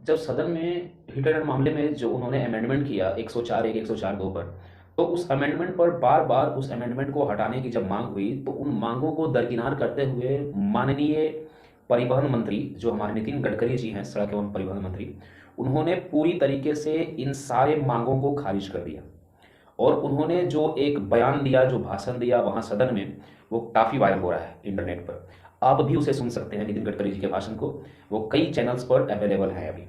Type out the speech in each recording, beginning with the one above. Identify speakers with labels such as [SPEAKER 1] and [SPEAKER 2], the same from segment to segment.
[SPEAKER 1] जब सदन में हिट एंड रन मामले में जो उन्होंने अमेंडमेंट किया 104 एक 104 दो पर, तो उस अमेंडमेंट पर बार बार उस अमेंडमेंट को हटाने की जब मांग हुई तो उन मांगों को दरकिनार करते हुए माननीय परिवहन मंत्री जो हमारे नितिन गडकरी जी हैं, सड़क एवं परिवहन मंत्री, उन्होंने पूरी तरीके से इन सारे मांगों को खारिज कर दिया। और उन्होंने जो एक बयान दिया, जो भाषण दिया वहाँ सदन में, वो काफ़ी वायरल हो रहा है इंटरनेट पर। आप भी उसे सुन सकते हैं, नितिन गडकरी जी के भाषण को। वो कई चैनल्स पर अवेलेबल है अभी।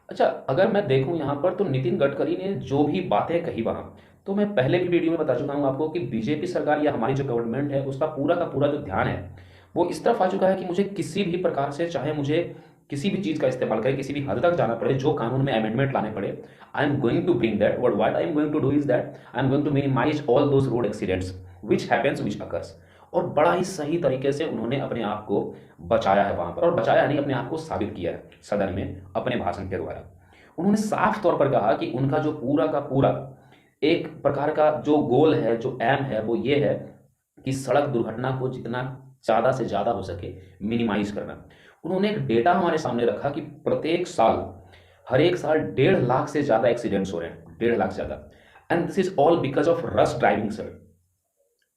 [SPEAKER 1] अच्छा, अगर मैं देखूं यहाँ पर तो नितिन गडकरी ने जो भी बातें कही वहाँ, तो मैं पहले भी वीडियो में बता चुका हूँ आपको कि बीजेपी सरकार या हमारी जो गवर्नमेंट है उसका पूरा का पूरा जो ध्यान है वो इस तरफ आ चुका है कि मुझे किसी भी प्रकार से, चाहे मुझे किसी भी चीज़ का इस्तेमाल करें, किसी भी हद तक जाना पड़े, जो कानून में अमेंडमेंट लाने पड़े, I am going to bring that. What I am going to do is that I am going to minimize all those road accidents which happens which occurs. और बड़ा ही सही तरीके से उन्होंने अपने आप को बचाया है वहां पर, और बचाया नहीं, अपने आप को साबित किया है सदन में अपने भाषण के द्वारा। उन्होंने साफ तौर पर कहा कि उनका जो पूरा का पूरा एक प्रकार का जो गोल है, जो एम है, वो ये है कि सड़क दुर्घटना को जितना ज़्यादा से ज़्यादा हो सके मिनिमाइज करना। उन्होंने एक डेटा हमारे सामने रखा कि प्रत्येक साल, हर एक साल 1.5 लाख से ज़्यादा एक्सीडेंट्स हो रहे हैं, 1.5 लाख से ज़्यादा। And this is all because of rush driving sir.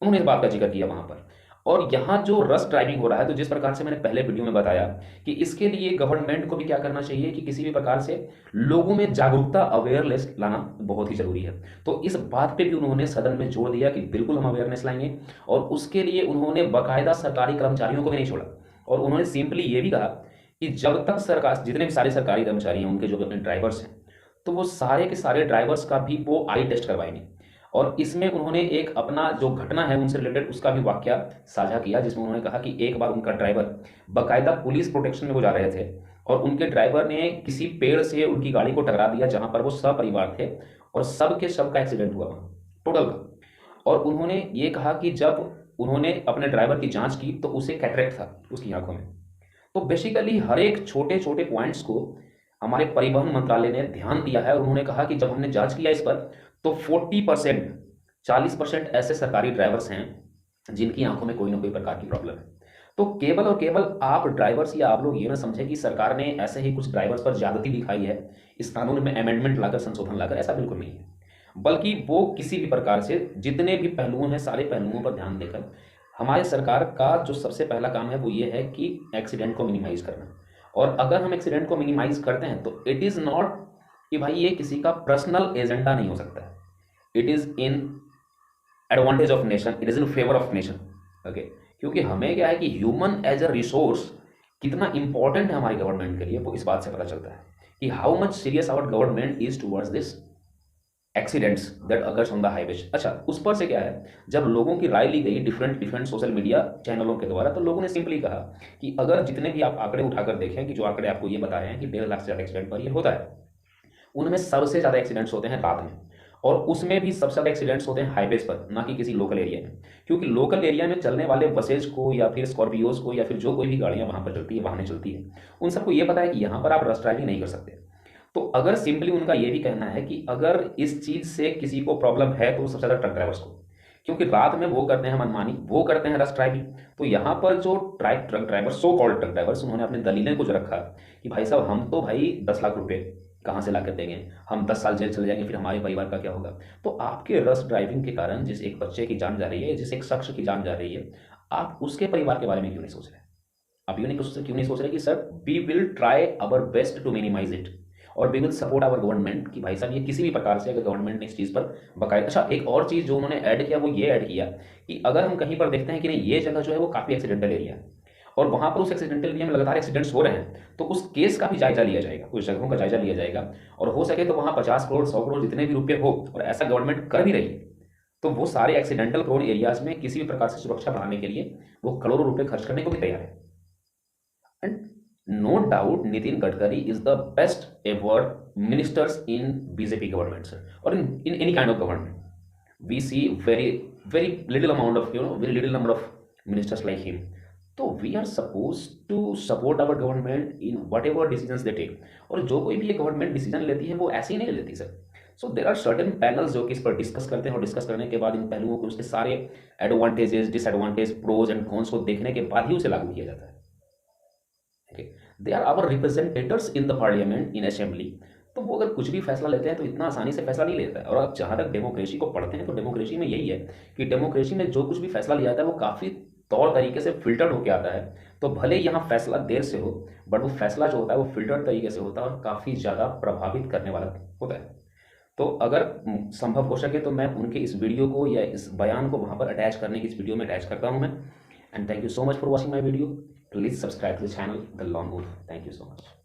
[SPEAKER 1] उन्होंने इस बात का जिक्र किया वहां पर। और यहाँ जो रश ड्राइविंग हो रहा है, तो जिस प्रकार से मैंने पहले वीडियो में बताया कि इसके लिए गवर्नमेंट को भी क्या करना चाहिए कि किसी भी प्रकार से लोगों में जागरूकता, अवेयरनेस लाना बहुत ही जरूरी है। तो इस बात पे भी उन्होंने सदन में जोर दिया कि बिल्कुल हम अवेयरनेस लाएंगे। और उसके लिए उन्होंने बाकायदा सरकारी कर्मचारियों को भी नहीं छोड़ा, और उन्होंने सिंपली ये भी कहा कि जब तक सरकार, जितने भी सारे सरकारी कर्मचारी हैं, उनके जो भी अपने ड्राइवर्स हैं, तो वो सारे के सारे ड्राइवर्स का भी वो आई टेस्ट करवाएंगे। और इसमें उन्होंने एक अपना जो घटना है उनसे रिलेटेड उसका भी वाकया साझा किया, जिसमें उन्होंने कहा कि एक बार उनका ड्राइवर बाकायदा पुलिस प्रोटेक्शन में वो जा रहे थे, और उनके ड्राइवर ने किसी पेड़ से उनकी गाड़ी को टकरा दिया जहां पर वो सपरिवार थे, और सब के सब का एक्सीडेंट हुआ वहां, टोटल का। और उन्होंने ये कहा कि जब उन्होंने अपने ड्राइवर की जांच की तो उसे कैटरेक्ट था उसकी आंखों में। तो बेसिकली हर एक छोटे छोटे पॉइंट्स को हमारे परिवहन मंत्रालय ने ध्यान दिया है, और उन्होंने कहा कि जब हमने जांच किया इस पर, तो 40%, 40% ऐसे सरकारी ड्राइवर्स हैं जिनकी आंखों में कोई ना कोई प्रकार की प्रॉब्लम है। तो केवल और केवल आप ड्राइवर्स या आप लोग ये ना समझें कि सरकार ने ऐसे ही कुछ ड्राइवर्स पर ज्यादती दिखाई है इस कानून में अमेंडमेंट लाकर, संशोधन लाकर, ऐसा बिल्कुल नहीं है। बल्कि वो किसी भी प्रकार से जितने भी पहलुओं हैं, सारे पहलुओं पर ध्यान देकर हमारे सरकार का जो सबसे पहला काम है वो ये है कि एक्सीडेंट को मिनिमाइज करना। और अगर हम एक्सीडेंट को मिनिमाइज करते हैं तो इट इज़ नॉट कि भाई ये किसी का पर्सनल एजेंडा नहीं हो सकता है, it is in advantage of nation, it is in favour of nation. Okay, क्योंकि हमें क्या है कि ह्यूमन एज अ रिसोर्स कितना इंपॉर्टेंट है हमारी गवर्नमेंट के लिए, वो इस बात से पता चलता है कि how much serious our government is towards this accidents that occurs on the highways. अच्छा, उस पर से क्या है, जब लोगों की राय ली गई डिफरेंट डिफरेंट सोशल मीडिया चैनलों के द्वारा, तो लोगों ने सिंपली कहा कि अगर जितने भी आप आंकड़े उठाकर देखें, कि जो आंकड़े आपको ये बता रहे हैं कि 1.5 लाख से ज़्यादा एक्सीडेंट पर ये होता है, उनमें सबसे ज़्यादा एक्सीडेंट्स होते हैं रात में। और उसमें भी सबसे ज़्यादा एक्सीडेंट्स होते हैं हाईवेज पर, ना कि किसी लोकल एरिया में। क्योंकि लोकल एरिया में चलने वाले बसेज को या फिर स्कॉर्पियोज को या फिर जो कोई भी गाड़ियाँ वहाँ पर चलती है, वाहनें चलती है, उन सबको ये पता है कि यहाँ पर आप रश ड्राइविंग नहीं कर सकते। तो अगर सिंपली उनका ये भी कहना है कि अगर इस चीज़ से किसी को प्रॉब्लम है तो सबसे ज़्यादा ट्रक ड्राइवर्स को, क्योंकि रात में वो करते हैं मनमानी, वो करते हैं रश ड्राइविंग। तो यहाँ पर जो truck driver, so called truck drivers, उन्होंने अपनी दलीलें कुछ रखा कि भाई साहब हम तो भाई 10 लाख रुपए कहाँ से ला कर देंगे, हम 10 साल जेल चले जाएंगे, फिर हमारे परिवार का क्या होगा। तो आपके रश ड्राइविंग के कारण जिस एक बच्चे की जान जा रही है, जिस एक शख्स की जान जा रही है, आप उसके परिवार के बारे में क्यों नहीं सोच रहे? आप क्यों नहीं सोच रहे कि sir we will try our best to minimize it, और we will support our government कि भाई साहब ये किसी भी प्रकार से अगर गवर्नमेंट ने इस चीज़ पर बकायदा। अच्छा, एक और चीज़ जो उन्होंने ऐड किया वो ये ऐड किया कि अगर हम कहीं पर देखते हैं कि नहीं ये जगह जो है वो काफ़ी एक्सीडेंटल एरिया है, और वहाँ पर उस एक्सीडेंटल एरिया में लगातार एक्सीडेंट्स हो रहे हैं, तो उस केस का भी जायजा लिया जाएगा, उस जगहों का जायजा लिया जाएगा, और हो सके तो वहाँ 50 करोड़, 100 करोड़ जितने भी रुपये हो, और ऐसा गवर्नमेंट कर भी रही है, तो वो सारे एक्सीडेंटल प्रोन एरियाज में किसी भी प्रकार से सुरक्षा बढ़ाने के लिए वो करोड़ों रुपए खर्च करने को भी तैयार है। And no doubt, Nitin Gadkari is the best ever ministers in BJP government, sir, or in any kind of government. We see very little amount of, very little number of ministers like him. तो we are suppose to support our government in what ever decision they take. और जो कोई भी ये government decision लेती है वो ऐसे ही नहीं लेती sir. So there are certain panels जो कि इस पर डिस्कस करते हैं, और डिस्कस करने के बाद इन पहलुओं को, उसके सारे advantages, disadvantage, pros and cons को देखने के बाद ही उसे लागू किया जाता है। They are our representatives in the parliament, in assembly. तो वो अगर कुछ भी फैसला लेते हैं तो इतना आसानी से फैसला नहीं लेता है। और आप जहाँ तक डेमोक्रेसी को पढ़ते हैं तो डेमोक्रेसी में यही है कि डेमोक्रेसी में जो कुछ भी फैसला लिया जाता है वो काफ़ी तौर तरीके से फिल्टर्ड होकर आता है। तो भले यहाँ फैसला देर से हो, बट वो फैसला जो होता है वो फिल्टर्ड तरीके से होता है और काफ़ी ज़्यादा प्रभावित करने वाला होता है। तो अगर संभव हो सके तो मैं उनके इस वीडियो को या इस बयान को वहाँ पर अटैच करने की इस वीडियो में अटैच करता हूँ मैं। And thank you so much for watching my video. Please subscribe to the channel the lone wolf. Thank you so much.